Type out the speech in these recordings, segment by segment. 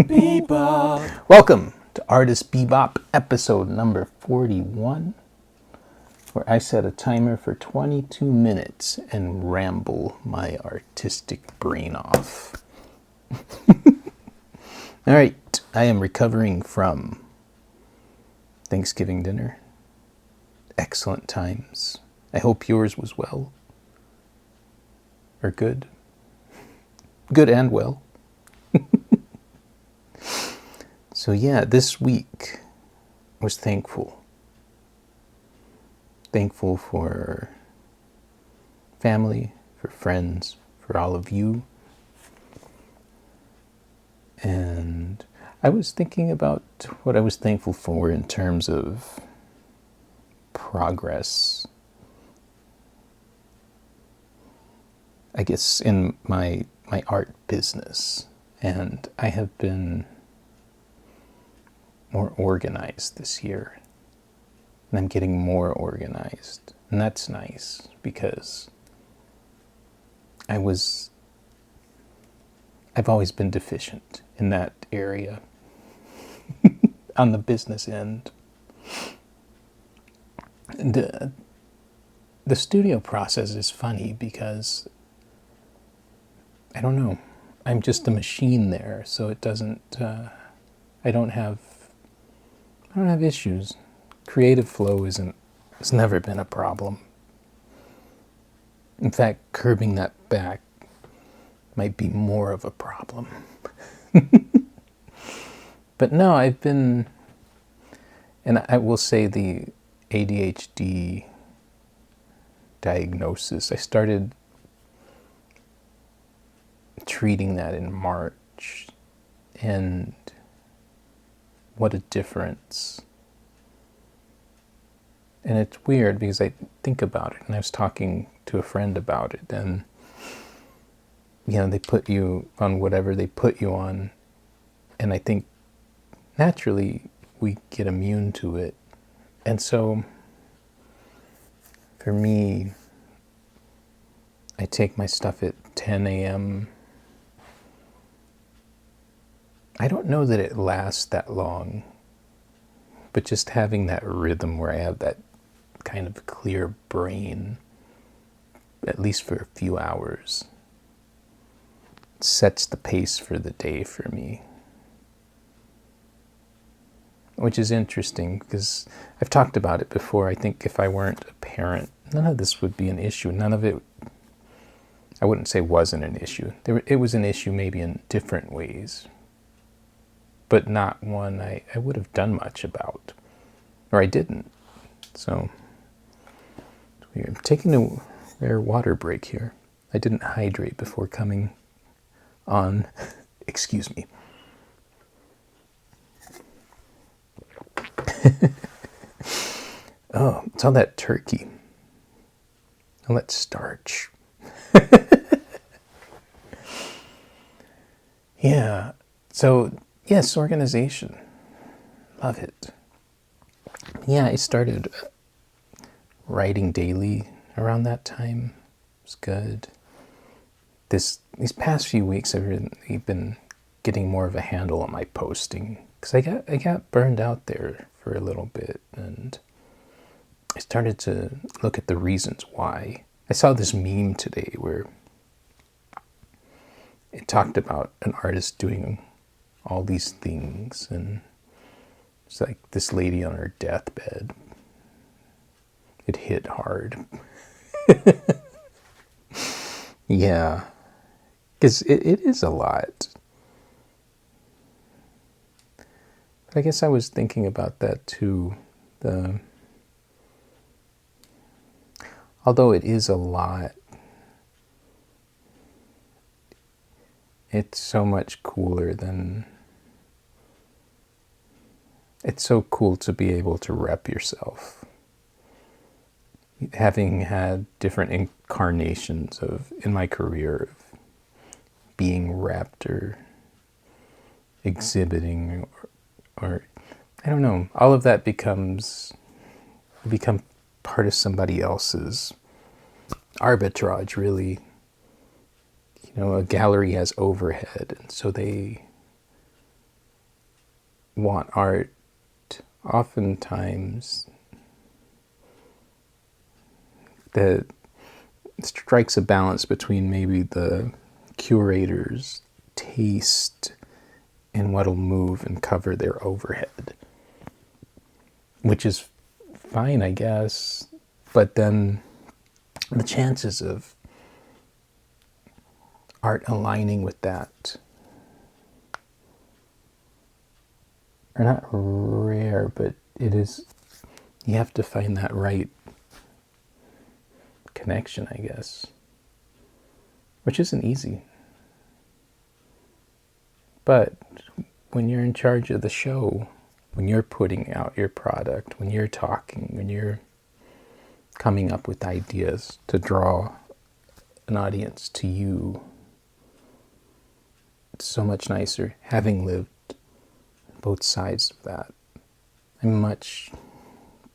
Bebop. Welcome to Artist Bebop episode number 41, where I set a timer for 22 minutes and ramble my artistic brain off. All right, I am recovering from Thanksgiving dinner. Excellent times. I hope yours was well. Or good. Good and well. So yeah, this week I was thankful. Thankful for family, for friends, for all of you. And I was thinking about what I was thankful for in terms of progress. I guess in my art business. And I have been more organized this year. And I'm getting more organized. And that's nice because I've always been deficient in that area on the business end. And, the studio process is funny because I don't know. I'm just a machine there, so it doesn't. I don't have issues. Creative flow it's never been a problem. In fact, curbing that back might be more of a problem. But no, and I will say the ADHD diagnosis, I started treating that in March, and what a difference. And it's weird because I think about it, and I was talking to a friend about it, and they put you on whatever they put you on, and I think naturally we get immune to it. And so for me, I take my stuff at 10 a.m. I don't know that it lasts that long, but just having that rhythm where I have that kind of clear brain, at least for a few hours, sets the pace for the day for me. Which is interesting because I've talked about it before. I think if I weren't a parent, none of this would be an issue. None of it, I wouldn't say wasn't an issue. It was an issue maybe in different ways, but not one I would have done much about, or I didn't. So I'm taking a rare water break here. I didn't hydrate before coming on. Excuse me. Oh, it's all that turkey. All that starch. Yeah. So, yes, organization. Love it. Yeah, I started writing daily around that time. It was good. These past few weeks, I've really been getting more of a handle on my posting because I got burned out there for a little bit, and I started to look at the reasons why. I saw this meme today where it talked about an artist doing all these things, and it's like this lady on her deathbed. It hit hard. Yeah, because it is a lot. But I guess I was thinking about that too. Although it is a lot, it's so much cooler than... It's so cool to be able to rep yourself. Having had different incarnations in my career of being repped or exhibiting or I don't know, all of that become part of somebody else's arbitrage, really. A gallery has overhead, and so they want art, oftentimes that strikes a balance between maybe the curator's taste and what'll move and cover their overhead, which is fine, I guess. But then the chances of art aligning with that are not rare, but it is, you have to find that right connection, I guess, which isn't easy. But when you're in charge of the show, when you're putting out your product, when you're talking, when you're coming up with ideas to draw an audience to you, it's so much nicer having lived both sides of that. I much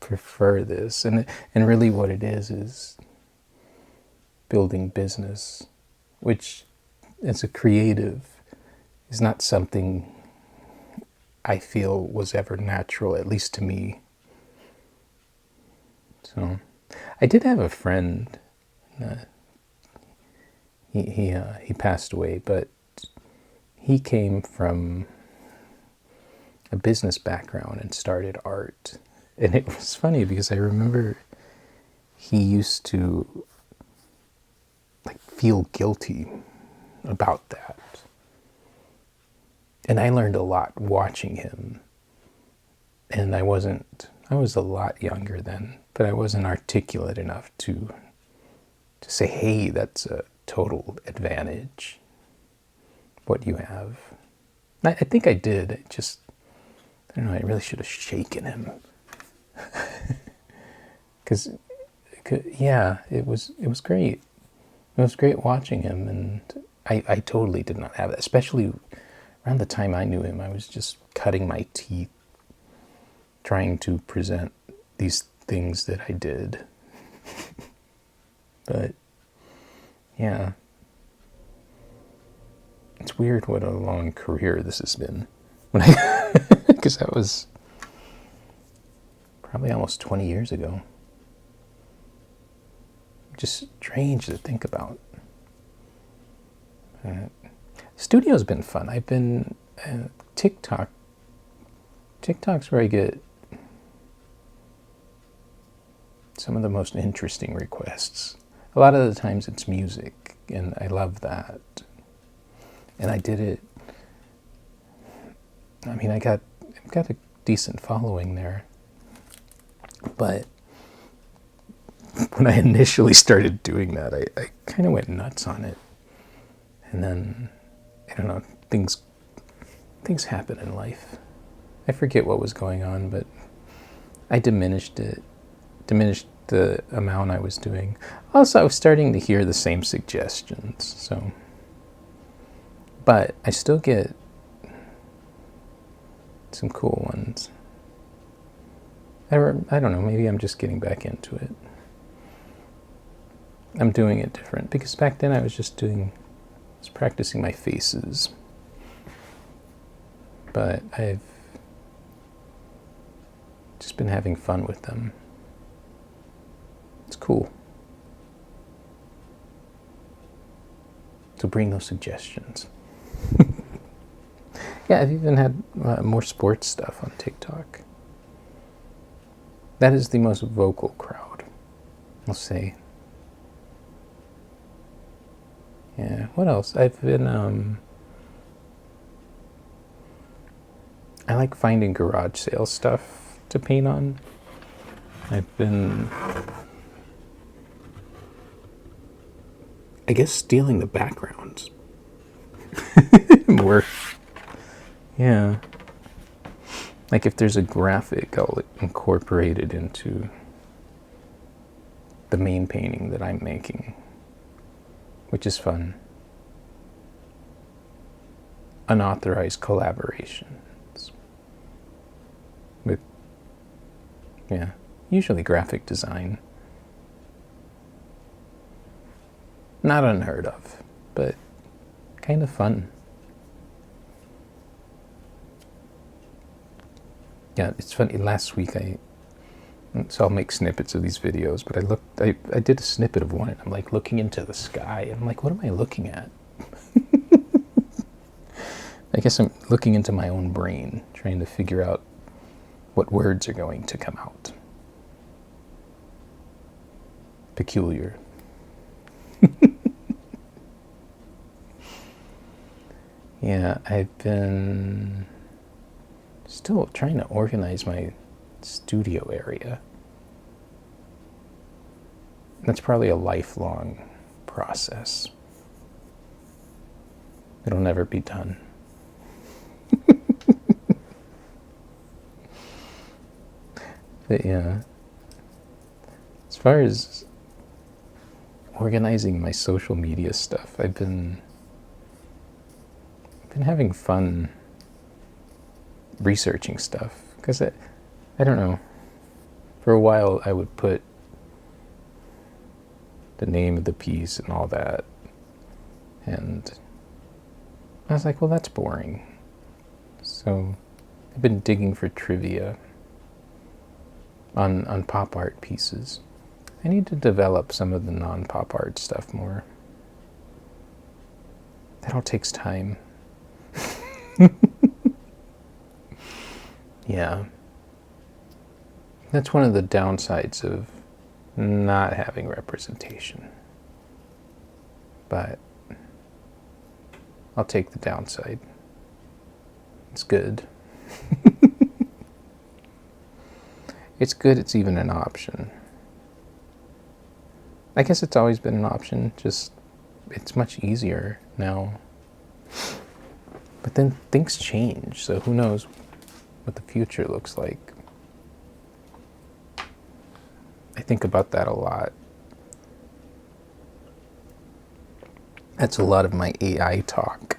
prefer this, and really what it is building business, which as a creative is not something I feel was ever natural, at least to me. So I did have a friend, he passed away, but he came from a business background and started art. And it was funny because I remember he used to like feel guilty about that. And I learned a lot watching him. And I was a lot younger then, but I wasn't articulate enough to say, hey, that's a total advantage, what you have. I think I did. I don't know, I really should have shaken him. Because, yeah, it was great. It was great watching him, and I totally did not have that. Especially around the time I knew him, I was just cutting my teeth trying to present these things that I did. But, yeah. It's weird what a long career this has been. Because that was probably almost 20 years ago. Just strange to think about. Studio's been fun. I've been TikTok's where I get some of the most interesting requests. A lot of the times it's music, and I love that. And I did it. I mean, I've got a decent following there. But when I initially started doing that, I kind of went nuts on it. And then, I don't know, things happen in life. I forget what was going on, but I diminished the amount I was doing. Also, I was starting to hear the same suggestions, so. But I still get some cool ones. I don't know, maybe I'm just getting back into it. I'm doing it different, because back then I was practicing my faces. But I've just been having fun with them. It's cool. So bring those suggestions. Yeah, I've even had more sports stuff on TikTok. That is the most vocal crowd, I'll say. Yeah, what else? I've been, I like finding garage sale stuff to paint on. I've been, I guess, stealing the backgrounds. More. Yeah. Like if there's a graphic, I'll incorporate it into the main painting that I'm making, which is fun. Unauthorized collaborations with, yeah, usually graphic design. Not unheard of, but kind of fun. Yeah, it's funny. Last week so I'll make snippets of these videos, but I did a snippet of one, and I'm like looking into the sky, and I'm like, what am I looking at? I guess I'm looking into my own brain, trying to figure out what words are going to come out. Peculiar. Yeah, I've been still trying to organize my studio area. That's probably a lifelong process. It'll never be done. But yeah, as far as organizing my social media stuff, I've been having fun researching stuff, because I don't know, for a while I would put the name of the piece and all that, and I was like, well, that's boring. So I've been digging for trivia on pop art pieces. I need to develop some of the non-pop art stuff more. That all takes time. Yeah. That's one of the downsides of not having representation. But I'll take the downside. It's good. It's good it's even an option. I guess it's always been an option, just it's much easier now. But then things change, so who knows what the future looks like. I think about that a lot. That's a lot of my AI talk.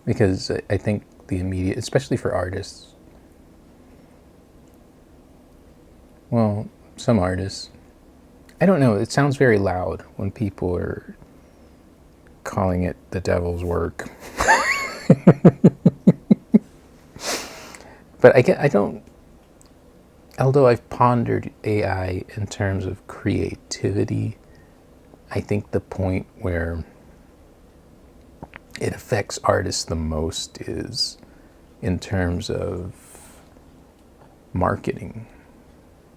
Because I think the immediate, especially for artists, well, some artists, I don't know, it sounds very loud when people are calling it the devil's work. But I don't, although I've pondered AI in terms of creativity, I think the point where it affects artists the most is in terms of marketing,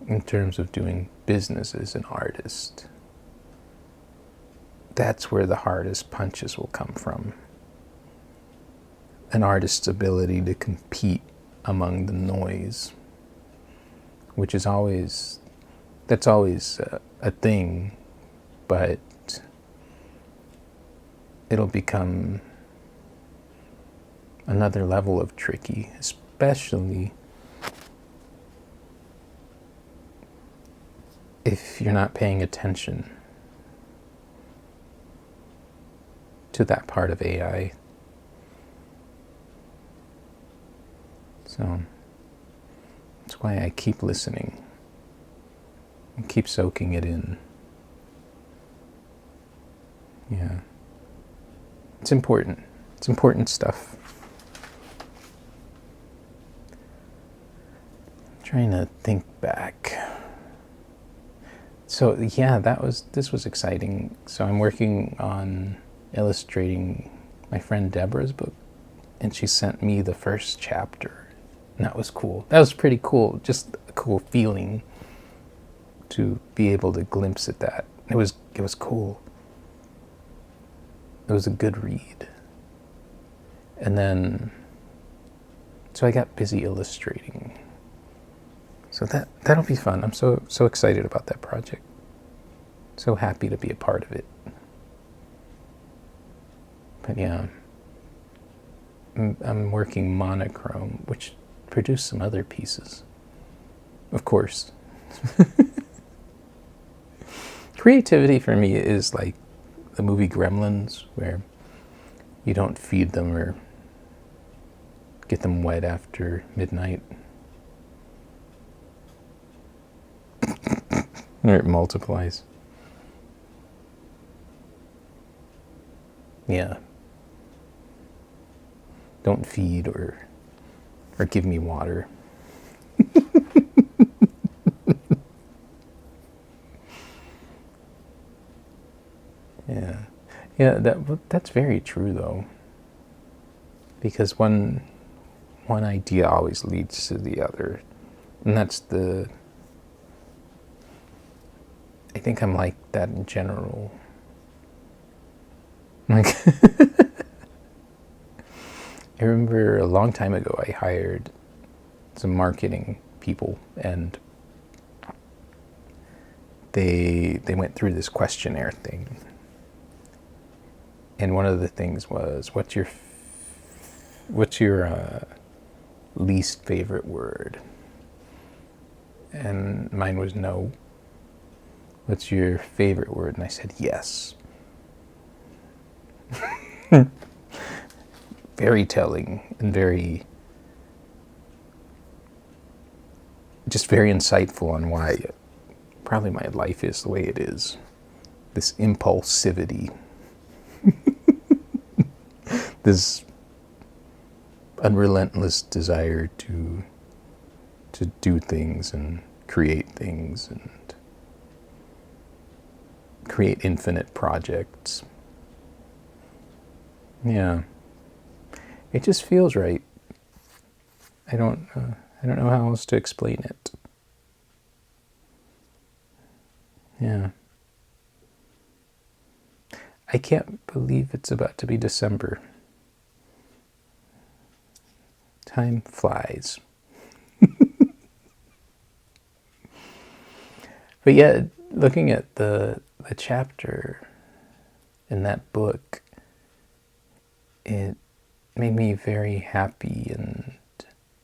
in terms of doing business as an artist. That's where the hardest punches will come from. An artist's ability to compete among the noise, which is always, that's always a thing, but it'll become another level of tricky, especially if you're not paying attention to that part of AI. So that's why I keep listening and keep soaking it in. Yeah. It's important. It's important stuff. I'm trying to think back. So yeah, this was exciting. So I'm working on illustrating my friend Deborah's book, and she sent me the first chapter. And that was cool. That was pretty cool. Just a cool feeling to be able to glimpse at that. It was cool. It was a good read. And then, so I got busy illustrating. So that'll be fun. I'm so excited about that project. So happy to be a part of it. But yeah, I'm working monochrome, which produced some other pieces. Of course. Creativity for me is like the movie Gremlins, where you don't feed them or get them wet after midnight. Or it multiplies. don't feed or give me water. Yeah. Yeah, that's very true though. Because one idea always leads to the other. And that's I think I'm like that in general. Like I remember a long time ago I hired some marketing people, and they went through this questionnaire thing. And one of the things was, what's your least favorite word? And mine was no. What's your favorite word? And I said yes. Very telling and just very insightful on why probably my life is the way it is. This impulsivity, this unrelentless desire to do things and create things and create infinite projects. Yeah, it just feels right. I don't know how else to explain it. Yeah. I can't believe it's about to be December. Time flies. But yeah, looking at the chapter in that book, it made me very happy and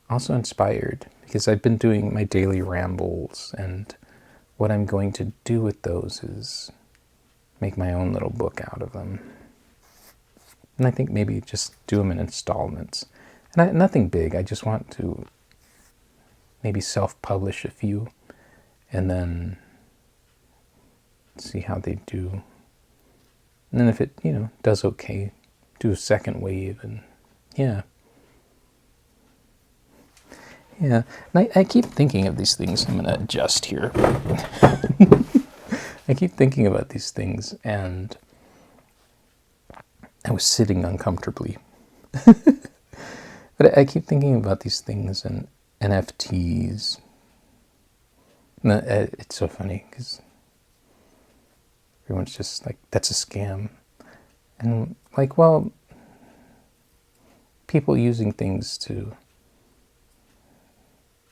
also inspired, because I've been doing my daily rambles, and what I'm going to do with those is make my own little book out of them. And I think maybe just do them in installments. And nothing big. I just want to maybe self-publish a few and then see how they do. And then if it, does okay, do a second wave, and yeah. Yeah, and I keep thinking of these things. I'm going to adjust here. I keep thinking about these things, and I was sitting uncomfortably. But I keep thinking about these things and NFTs. It's so funny because everyone's just like, that's a scam. And like, well, people using things to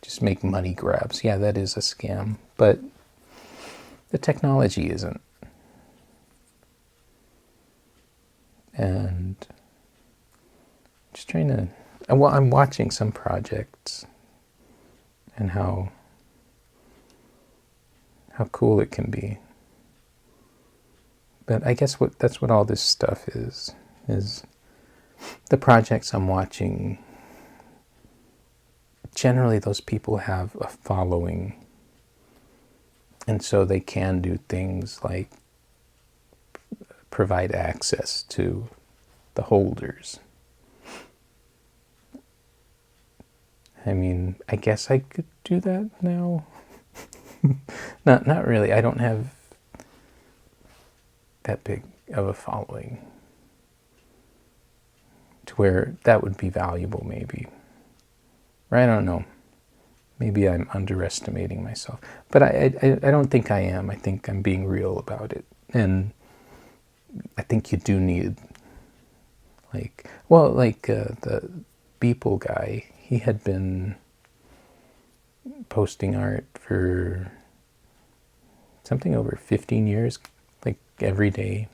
just make money grabs. Yeah, that is a scam. But the technology isn't. And just trying to, well, I'm watching some projects and how cool it can be. But I guess that's what all this stuff is the projects I'm watching. Generally, those people have a following, and so they can do things like provide access to the holders. I mean, I guess I could do that now. Not really. I don't have that big of a following to where that would be valuable, maybe. Or I don't know. Maybe I'm underestimating myself. But I don't think I am. I think I'm being real about it. And I think you do need, the Beeple guy, he had been posting art for something over 15 years, like every day.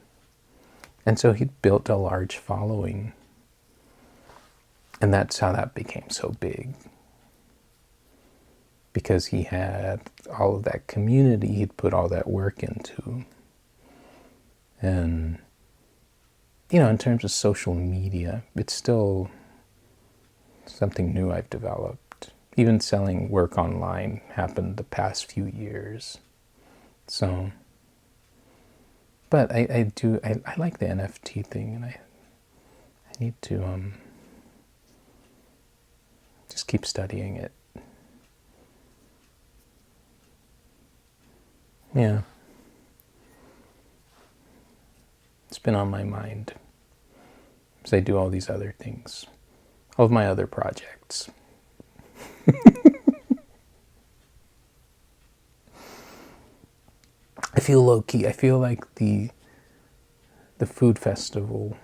And so he built a large following. And that's how that became so big. Because he had all of that community he'd put all that work into. And, in terms of social media, it's still something new I've developed. Even selling work online happened the past few years. So, but I like the NFT thing, and I need to just keep studying it. Yeah. It's been on my mind as I do all these other things, all of my other projects. I feel low-key. I feel like the food festival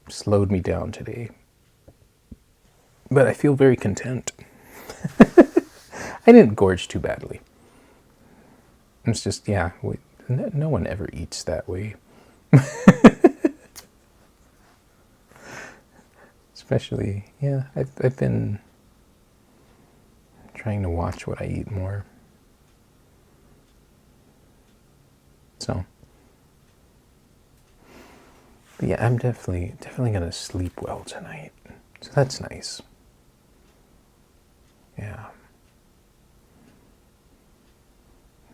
slowed me down today. But I feel very content. I didn't gorge too badly. It's just, yeah, no one ever eats that way. Especially, yeah, I've been trying to watch what I eat more. So, but yeah, I'm definitely gonna sleep well tonight. So that's nice. Yeah.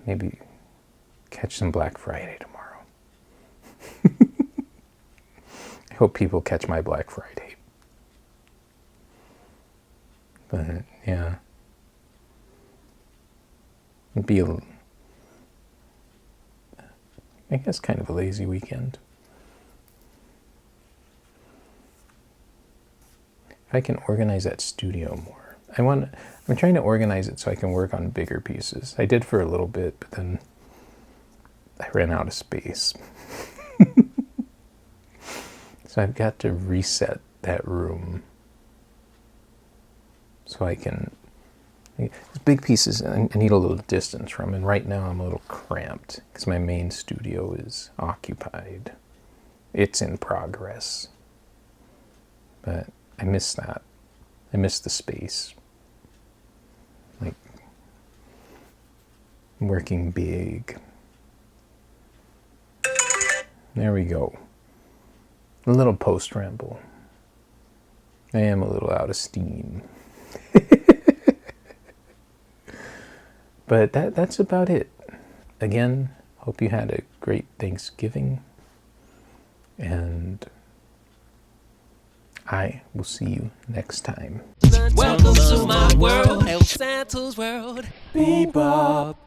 Maybe catch some Black Friday tomorrow. I hope people catch my Black Friday. But yeah, it'd be I guess kind of a lazy weekend. If I can organize that studio more. I'm trying to organize it so I can work on bigger pieces. I did for a little bit, but then I ran out of space. So I've got to reset that room so I can... Big pieces I need a little distance from, and right now I'm a little cramped because my main studio is occupied. It's in progress. But I miss that. I miss the space. Like, working big. There we go. A little post-ramble. I am a little out of steam. But that's about it. Again, hope you had a great Thanksgiving. And I will see you next time. Welcome to my world, El Santos world. Bebop.